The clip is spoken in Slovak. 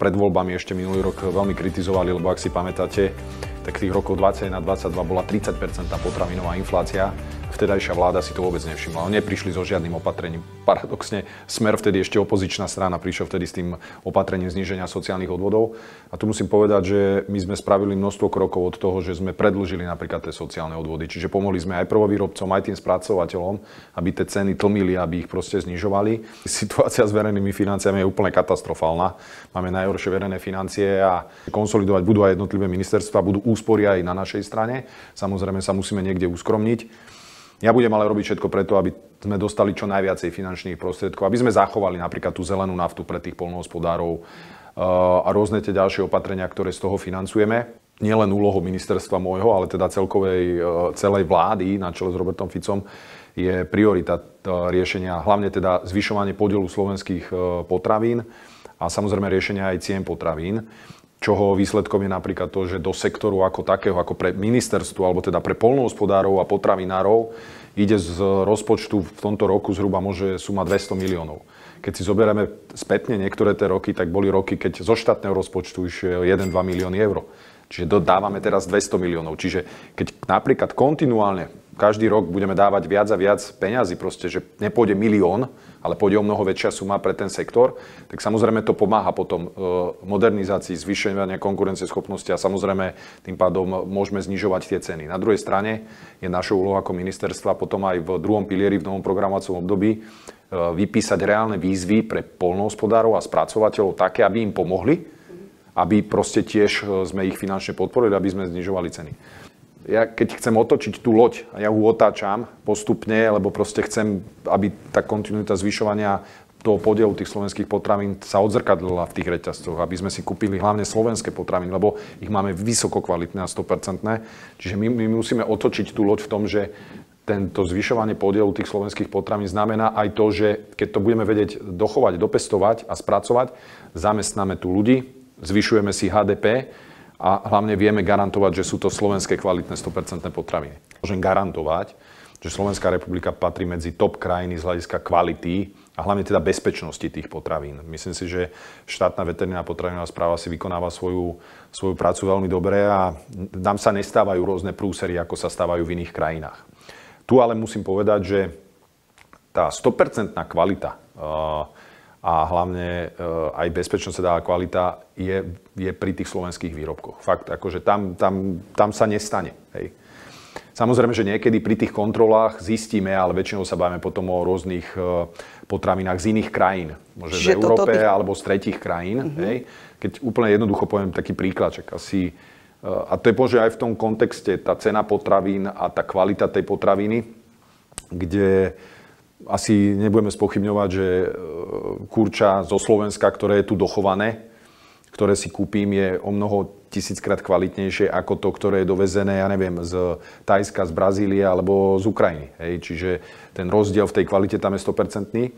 pred voľbami ešte minulý rok veľmi kritizovali, lebo ak si pamätáte, tak tých rokov 2021-2022 bola 30% potravinová inflácia. Vtedajšia vláda si to vôbec nevšimla. Neprišli so žiadnym opatrením. Paradoxne, Smer, vtedy ešte opozičná strana, prišiel vtedy s tým opatrením zníženia sociálnych odvodov. A tu musím povedať, že my sme spravili množstvo krokov od toho, že sme predĺžili napríklad tie sociálne odvody. Čiže pomohli sme aj prvovýrobcom, aj tým spracovateľom, aby tie ceny tlmili, aby ich proste znižovali. Situácia s verejnými financiami je úplne katastrofálna. Máme najhoršie verejné financie a konsolidovať budú aj jednotlivé ministerstva, budú úspory aj na našej strane. Samozrejme sa musíme niekde uskromniť. Ja budem ale robiť všetko preto, aby sme dostali čo najviacej finančných prostriedkov, aby sme zachovali napríklad tú zelenú naftu pre tých poľnohospodárov a rôzne tie ďalšie opatrenia, ktoré z toho financujeme. Nielen úlohou ministerstva môjho, ale teda celej vlády na čele s Robertom Ficom je priorita riešenia, hlavne teda zvyšovanie podielu slovenských potravín a samozrejme riešenia aj cien potravín. Čoho výsledkom je napríklad to, že do sektoru ako takého, ako pre ministerstvo, alebo teda pre poľnohospodárov a potravinárov, ide z rozpočtu v tomto roku zhruba môže suma 200 miliónov. Keď si zoberieme spätne niektoré tie roky, tak boli roky, keď zo štátneho rozpočtu už 1-2 milióny eur. Čiže dodávame teraz 200 miliónov. Čiže keď napríklad kontinuálne každý rok budeme dávať viac a viac peňazí, proste, že nepôjde milión, ale pôjde o mnoho väčšia suma pre ten sektor, tak samozrejme to pomáha potom modernizácii, zvýšenia konkurencieschopnosti a samozrejme tým pádom môžeme znižovať tie ceny. Na druhej strane je našou úlohou ako ministerstva potom aj v druhom pilieri v novom programovacom období vypísať reálne výzvy pre poľnohospodárov a spracovateľov také, aby im pomohli, aby proste tiež sme ich finančne podporili, aby sme znižovali ceny. Ja keď chcem otočiť tú loď, a ja ju otáčam postupne, lebo proste chcem, aby tá kontinuita zvyšovania toho podielu tých slovenských potravín sa odzrkadlila v tých reťazcoch, aby sme si kúpili hlavne slovenské potraviny, lebo ich máme vysoko kvalitné a 100%. Čiže my musíme otočiť tú loď v tom, že tento zvyšovanie podielu tých slovenských potravín znamená aj to, že keď to budeme vedieť dochovať, dopestovať a spracovať, zamestnáme tu ľudí, zvyšujeme si HDP, a hlavne vieme garantovať, že sú to slovenské kvalitné 100% potraviny. Môžem garantovať, že Slovenská republika patrí medzi top krajiny z hľadiska kvality a hlavne teda bezpečnosti tých potravín. Myslím si, že štátna veterinárna potravinová správa si vykonáva svoju prácu veľmi dobre a nám sa nestávajú rôzne prúsery, ako sa stávajú v iných krajinách. Tu ale musím povedať, že tá 100% kvalita a hlavne aj bezpečnosť a kvalita je pri tých slovenských výrobkoch. Fakt, akože tam sa nestane. Hej. Samozrejme, že niekedy pri tých kontrolách zistíme, ale väčšinou sa bavíme potom o rôznych potravinách z iných krajín. Môže z Európe alebo z tretích krajín. Hej. Keď úplne jednoducho poviem taký príklad, a to je možno aj v tom kontexte, tá cena potravín a tá kvalita tej potraviny, kde asi nebudeme spochybňovať, že kurča zo Slovenska, ktoré je tu dochované, ktoré si kúpim, je o mnoho 1000-krát kvalitnejšie ako to, ktoré je dovezené, ja neviem, z Thajska, z Brazílie alebo z Ukrajiny. Hej. Čiže ten rozdiel v tej kvalite tam je 100%.